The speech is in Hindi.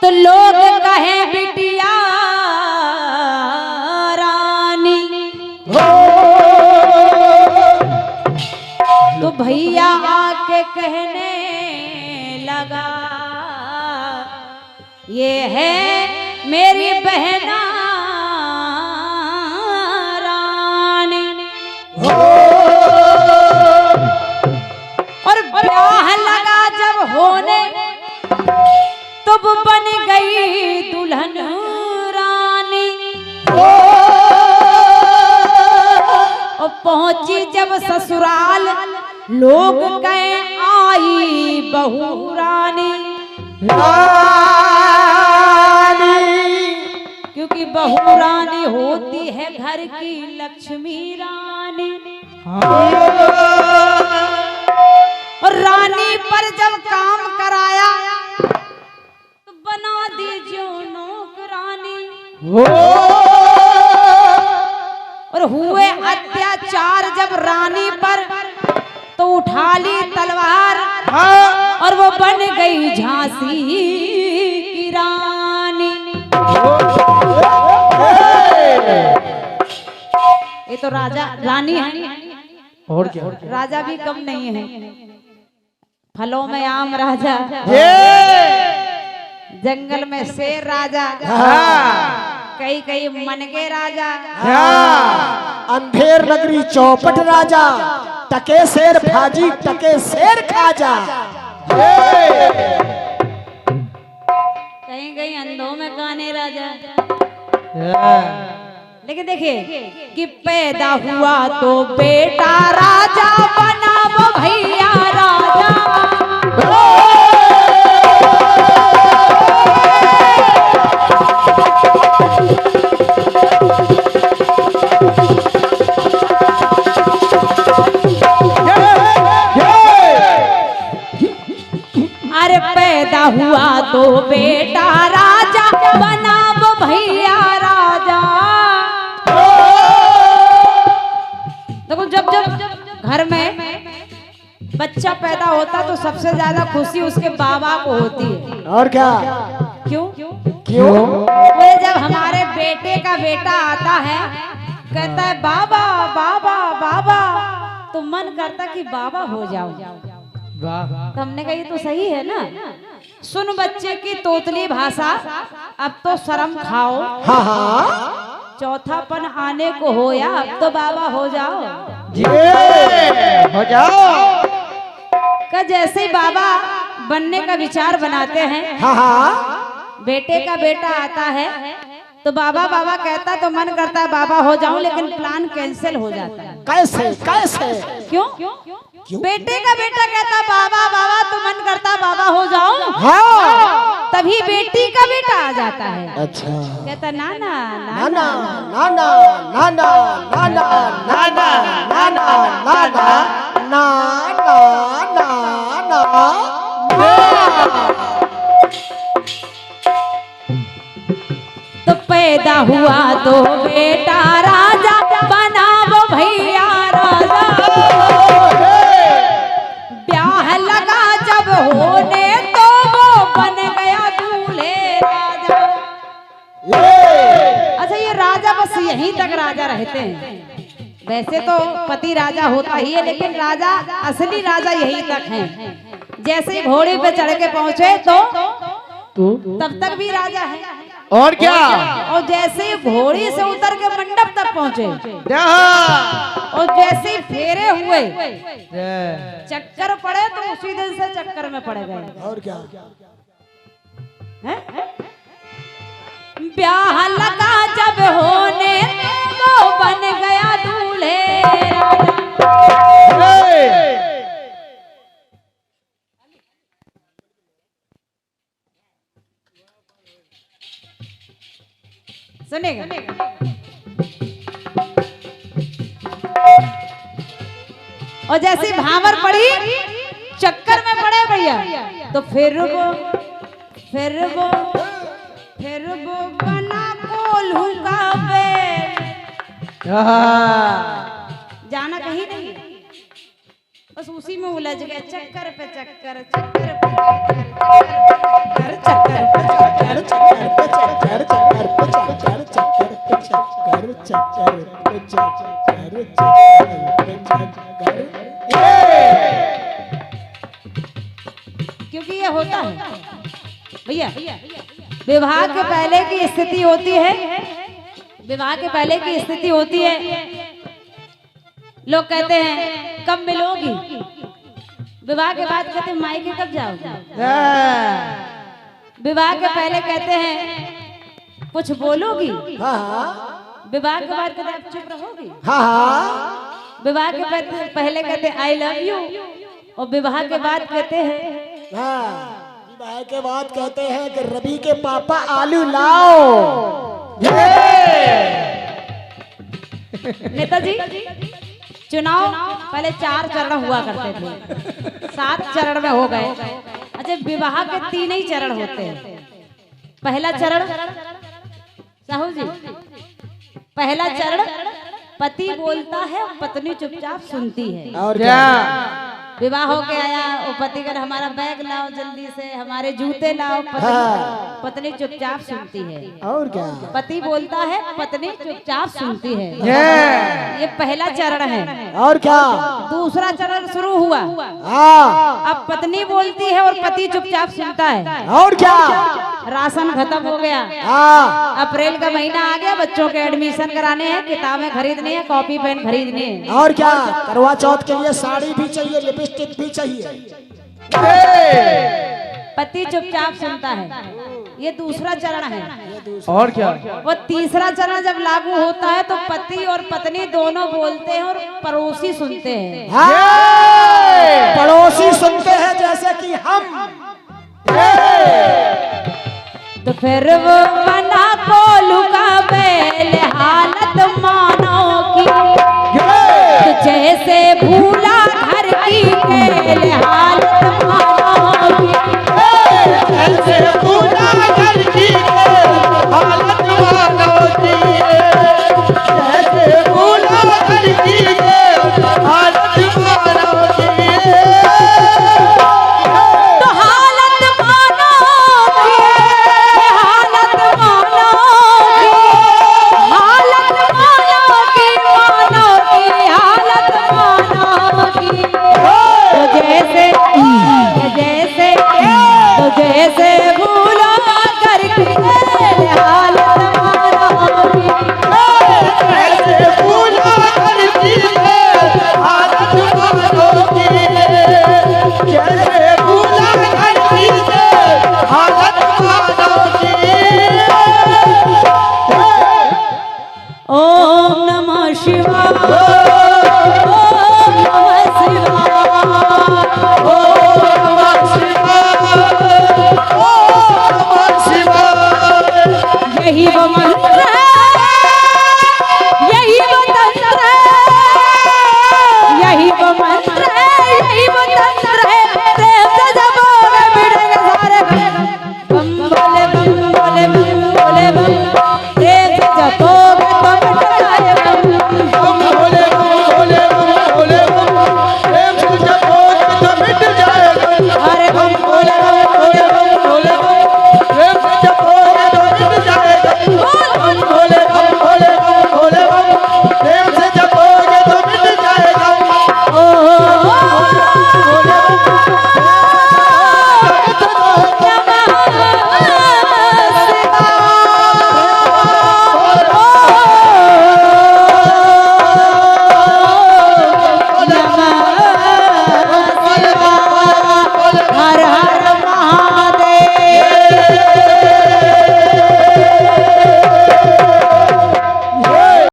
तो लोग कहे बिटिया रानी हो, तो भैया आके कहने लगा ये है मेरी बहना रानी हो। और ब्याह लगा जब होने तब बन गई दुल्हन रानी और पहुंची जब ससुराल लोग कहे आई बहू रानी, क्योंकि बहू रानी होती है घर की लक्ष्मी रानी। और रानी पर जब काम कराया तो बना दीजिए नौकरानी। और हुए अत्याचार जब रानी पर तो उठा ली तलवार और वो बन गई झांसी की रानी। ये तो राजा रानी है और क्या, राजा भी कम नहीं है। फलों में आम राजा, जंगल में शेर राजा, कई कई मनके राजा, अंधेर नगरी चौपट राजा, टके शेर भाजी टके शेर खाजा। कहीं कहीं अंधों में काने राजा। लेकिन देखिए कि पैदा हुआ तो बेटा राजा बना वो भैया राजा। अरे पैदा हुआ तो बेटा राजा बना वो भैया राजा। देखो जब जब घर में बच्चा पैदा होता तो सबसे ज्यादा खुशी उसके बाबा को होती है। और क्या, क्यों क्यों? बोले जब हमारे बेटे का बेटा आता है कहता है बाबा बाबा बाबा, तो मन करता कि बाबा हो जाओ। तो हमने कहा ये तो सही है ना। सुन बच्चे की तोतली भाषा, अब तो शर्म खाओ। हाँ हाँ, चौथापन आने को हो या अब तो बाबा हो जाओ। हो जाओ। का जैसे ही बाबा बनने का विचार बनाते हैं, हाँ हाँ, बेटे का बेटा आता है तो बाबा बाबा कहता तो मन करता है बाबा हो जाऊं, लेकिन प्लान कैंसिल हो जाता है। कैसे कैसे? क्यों? बेटे का बेटा कहता बाबा बाबा तो मन करता बाबा हो जाऊं। हाँ। तभी बेटी का बेटा आ जाता है। अच्छा। कहता ना ना ना ना ना ना ना ना ना ना ना ना ना ना ना ना ना ना। तो पैदा हुआ तो बेटा राजा बना वो भैया राजा। ब्याह लगा जब होने तो वो बन गया दूल्हे राजा। अच्छा ये राजा बस यहीं तक राजा रहते हैं। वैसे तो पति राजा होता ही है, लेकिन राजा असली राजा यहीं तक है। जैसे घोड़े पे चढ़ के पहुंचे तो तब तक भी राजा है। और क्या? और जैसे ही घोड़ी से उतर के मंडप तक पहुंचे और जैसे ही फेरे हुए चक्कर पड़े तो उसी दिन से चक्कर में पड़ गए। और क्या? ब्याह लगा जब होने तो बन गया दूल्हे सुनेगा। और जैसे भावर पड़ी चक्कर में पड़े भैया तो फिर वो बना कोल्हू का बेल। जाना कहीं नहीं, बस उसी में उलझ गए। चक्कर पे चक्कर, चक्कर पे चक्कर, चक्कर पे चक्कर, चक्कर पे चक्कर, चक्कर पे चक्कर, चक्कर पे चक्कर, चक्कर पे चक्कर, चक्कर पे क्योंकि ये होता है भैया। विवाह के पहले की स्थिति होती है, विवाह के पहले की स्थिति होती है। लोग कहते हैं कब मिलोगी, विवाह के बाद कहते हैं मायके कब जाओगी। विवाह के पहले कहते हैं कुछ बोलोगी, विवाह के बाद कहते हैं चुप रहोगी। विवाह के पहले कहते हैं आई लव यू, और विवाह के बाद कहते हैं विवाह के बाद कहते हैं कि रवि के पापा आलू लाओ। नेताजी चुनाव पहले 4 चरण हुआ करते थे, 7 चरण में हो गए। अच्छा विवाह के 3 ही चरण होते हैं। पहला चरण साहू जी, पहला चरण पति बोलता है पत्नी चुपचाप सुनती है। और क्या? विवाह हो के आया वो पति कर हमारा बैग लाओ जल्दी से, हमारे जूते लाओ। पत्नी चुपचाप सुनती है। और क्या? पति बोलता है पत्नी चुपचाप सुनती है। ये पहला चरण है। और क्या? दूसरा चरण शुरू हुआ। अब पत्नी बोलती है और पति चुपचाप सुनता है। और क्या? राशन खत्म हो गया, अप्रैल का महीना आ गया, बच्चों के एडमिशन कराने हैं, किताबें खरीदनी है, कॉपी पेन खरीदने हैं। और क्या? करवा चौथ के लिए साड़ी भी चाहिए, लिपस्टिक भी चाहिए। पति चुपचाप सुनता है, ये दूसरा चरण है। और क्या? वो तीसरा चरण जब लागू होता है तो पति और पत्नी दोनों बोलते हैं और पड़ोसी सुनते हैं। पड़ोसी सुनते हैं जैसे कि हम। तो फिर वो बना कोल्हू का बैल, हालत मानो की तो जैसे भूला घर की केल, हालत मानो की जैसे भूला घर की हालत मानो की, जैसे भूला घर की हालत मानो की। तो हालत मानो की, हालत मानो की, ओम नमः शिवाय ओम नमः शिवाय ओम